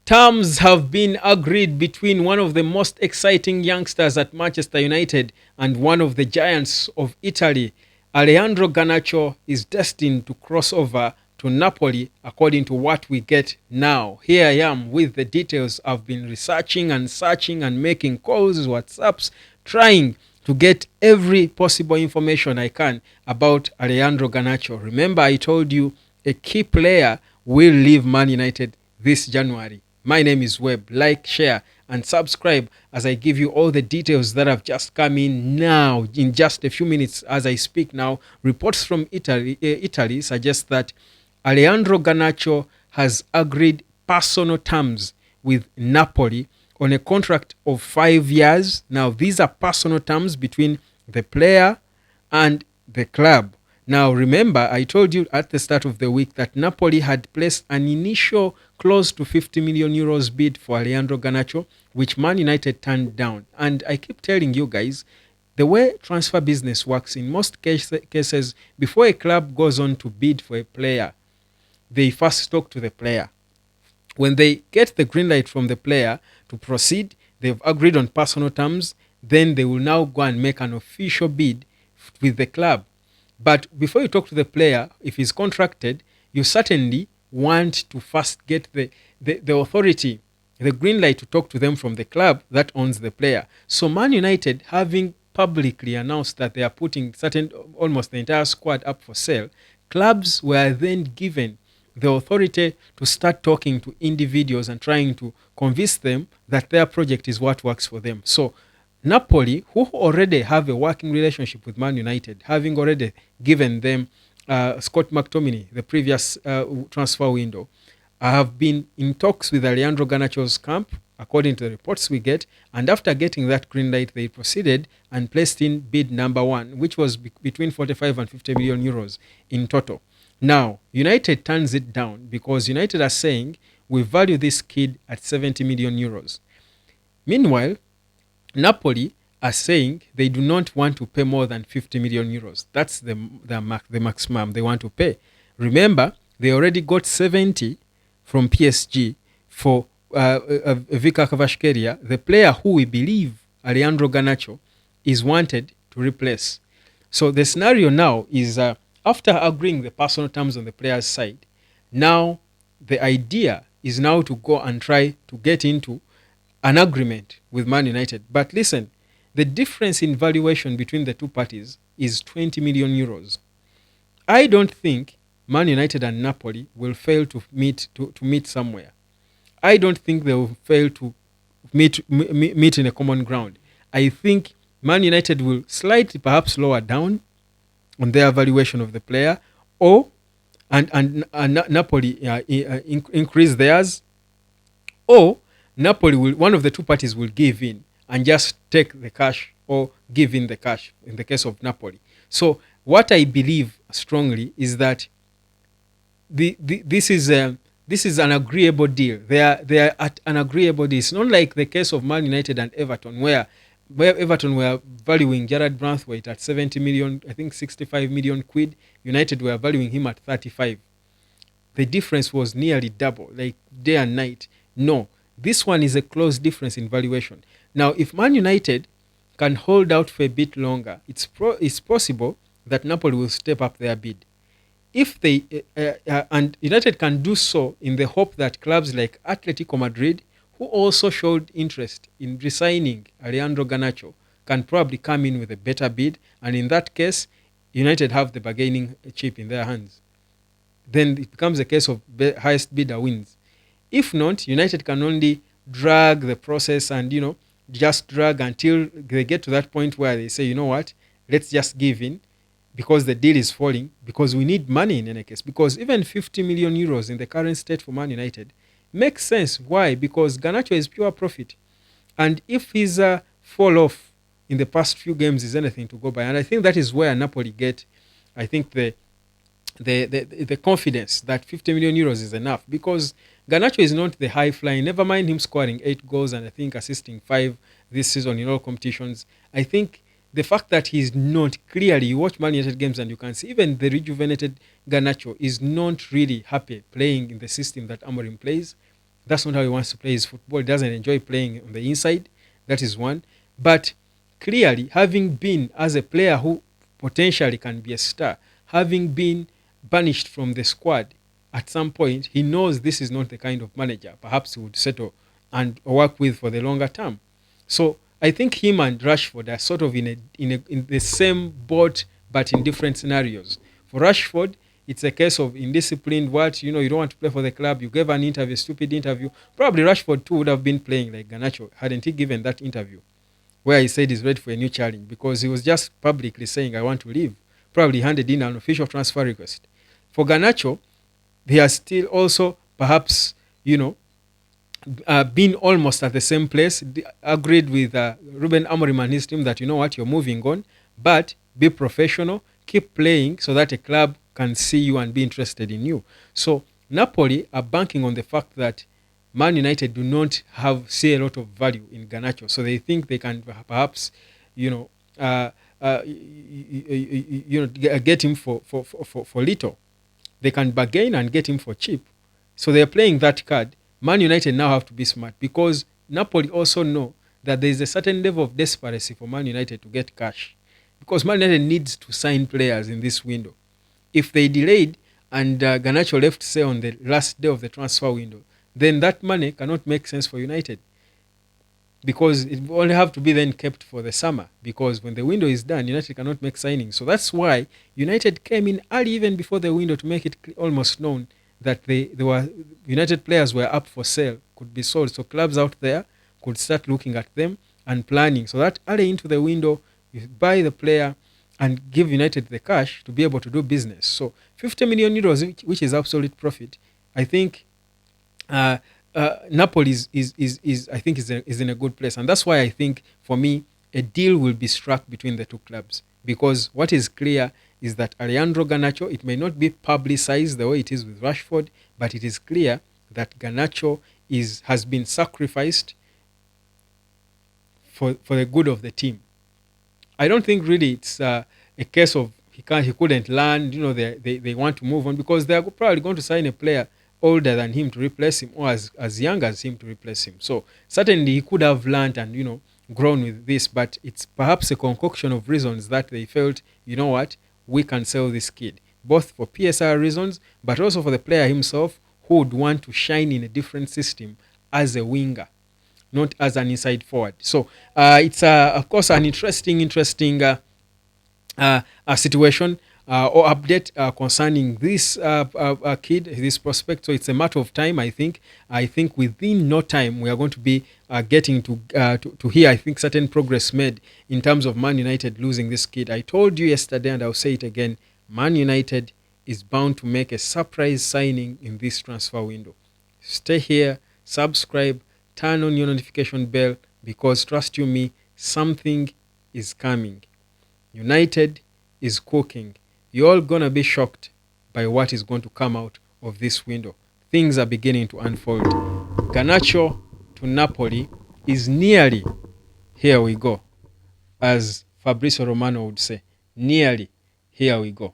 Terms have been agreed between one of the most exciting youngsters at Manchester United and one of the giants of Italy. Alejandro Garnacho is destined to cross over to Napoli according to what we get now. Here I am with the details. I've been researching and searching and making calls, WhatsApps, trying to get every possible information I can about Alejandro Garnacho. Remember, I told you a key player will leave Man United this January. My name is Webb. Like, share, and subscribe as I give you all the details that have just come in now in just a few minutes as I speak now. Reports from Italy suggest that Alejandro Garnacho has agreed personal terms with Napoli on a contract of 5 years. Now, these are personal terms between the player and the club. Now, remember, I told you at the start of the week that Napoli had placed an initial close to 50 million euros bid for Alejandro Garnacho, which Man United turned down. And I keep telling you guys, the way transfer business works, in most cases, before a club goes on to bid for a player, they first talk to the player. When they get the green light from the player to proceed, they've agreed on personal terms, then they will now go and make an official bid with the club. But before you talk to the player, if he's contracted, you certainly want to first get the authority, the green light to talk to them from the club that owns the player. So Man United, having publicly announced that they are putting almost the entire squad up for sale, clubs were then given the authority to start talking to individuals and trying to convince them that their project is what works for them. So Napoli, who already have a working relationship with Man United, having already given them Scott McTominay, the previous transfer window, have been in talks with Alejandro Garnacho's camp, according to the reports we get, and after getting that green light, they proceeded and placed in bid number 1, which was between 45 and 50 million euros in total. Now, United turns it down because United are saying, we value this kid at 70 million euros. Meanwhile, Napoli are saying they do not want to pay more than 50 million euros. That's the maximum they want to pay. Remember, they already got 70 from PSG for Vika Kvaratskhelia, the player who we believe Alejandro Garnacho is wanted to replace. So the scenario now is after agreeing the personal terms on the player's side, now the idea is now to go and try to get into an agreement with Man United. But listen, the difference in valuation between the two parties is 20 million euros. I don't think Man United and Napoli will fail to meet somewhere. I don't think they will fail to meet in a common ground. I think Man United will slightly perhaps lower down on their valuation of the player, or and Napoli increase theirs, or Napoli will, one of the two parties will give in and just take the cash or give in the cash in the case of Napoli. So what I believe strongly is that this is an agreeable deal. They are at an agreeable deal. It's not like the case of Man United and Everton, where Everton were valuing Gerard Branthwaite at 70 million, I think 65 million quid. United were valuing him at 35. The difference was nearly double, like day and night. No, this one is a close difference in valuation. Now, if Man United can hold out for a bit longer, it's possible that Napoli will step up their bid. If they and United can do so in the hope that clubs like Atletico Madrid, who also showed interest in resigning Alejandro Garnacho, can probably come in with a better bid, and in that case, United have the bargaining chip in their hands. Then it becomes a case of highest bidder wins. If not, United can only drag the process and, just drag until they get to that point where they say, you know what, let's just give in because the deal is falling, because we need money in any case. Because even 50 million euros in the current state for Man United makes sense. Why? Because Garnacho is pure profit. And if his fall off in the past few games is anything to go by, and I think that is where Napoli get, I think, the confidence that 50 million euros is enough, because Garnacho is not the high flying, never mind him scoring 8 goals and I think assisting 5 this season in all competitions. I think the fact that he's not clearly, you watch Man United games and you can see even the rejuvenated Garnacho is not really happy playing in the system that Amorim plays. That's not how he wants to play his football. He doesn't enjoy playing on the inside. That is one. But clearly, having been as a player who potentially can be a star, having been banished from the squad at some point, he knows this is not the kind of manager perhaps he would settle and work with for the longer term. So I think him and Rashford are sort of in the same boat but in different scenarios. For Rashford, it's a case of indisciplined. What you don't want to play for the club. You gave an interview, stupid interview. Probably Rashford too would have been playing like Garnacho hadn't he given that interview where he said he's ready for a new challenge, because he was just publicly saying I want to leave. Probably handed in an official transfer request. For Garnacho, he has still also perhaps been almost at the same place, agreed with Ruben Amorim and his team that you know what, you're moving on, but be professional, keep playing so that a club can see you and be interested in you. So Napoli are banking on the fact that Man United do not see a lot of value in Garnacho, so they think they can perhaps, you know, get him for little. They can bargain and get him for cheap. So they're playing that card. Man United now have to be smart, because Napoli also know that there is a certain level of desperation for Man United to get cash, because Man United needs to sign players in this window. If they delayed and Garnacho left, say, on the last day of the transfer window, then that money cannot make sense for United, because it will only have to be then kept for the summer, because when the window is done, United cannot make signings. So that's why United came in early, even before the window, to make it almost known that they were United players were up for sale, could be sold. So clubs out there could start looking at them and planning, so that early into the window, you buy the player and give United the cash to be able to do business. So 50 million euros, which is absolute profit, I think uh, Napoli is I think is in a good place, and that's why I think for me a deal will be struck between the two clubs, because what is clear is that Alejandro Garnacho, it may not be publicized the way it is with Rashford, but it is clear that Garnacho has been sacrificed for the good of the team. I don't think really it's a case of he couldn't learn. They want to move on, because they're probably going to sign a player older than him to replace him, or as young as him to replace him. So certainly he could have learned and grown with this, but it's perhaps a concoction of reasons that they felt, you know what, we can sell this kid, both for PSR reasons, but also for the player himself, who would want to shine in a different system as a winger, not as an inside forward. So it's of course an interesting situation or update concerning this kid, this prospect. So it's a matter of time. I think within no time we are going to be getting to hear, I think, certain progress made in terms of Man United losing this kid. I told you yesterday, and I'll say it again, Man United is bound to make a surprise signing in this transfer window. Stay here, subscribe, turn on your notification bell, because trust you me, something is coming. United is cooking. You're all going to be shocked by what is going to come out of this window. Things are beginning to unfold. Garnacho to Napoli is nearly, here we go, as Fabrizio Romano would say, nearly, here we go.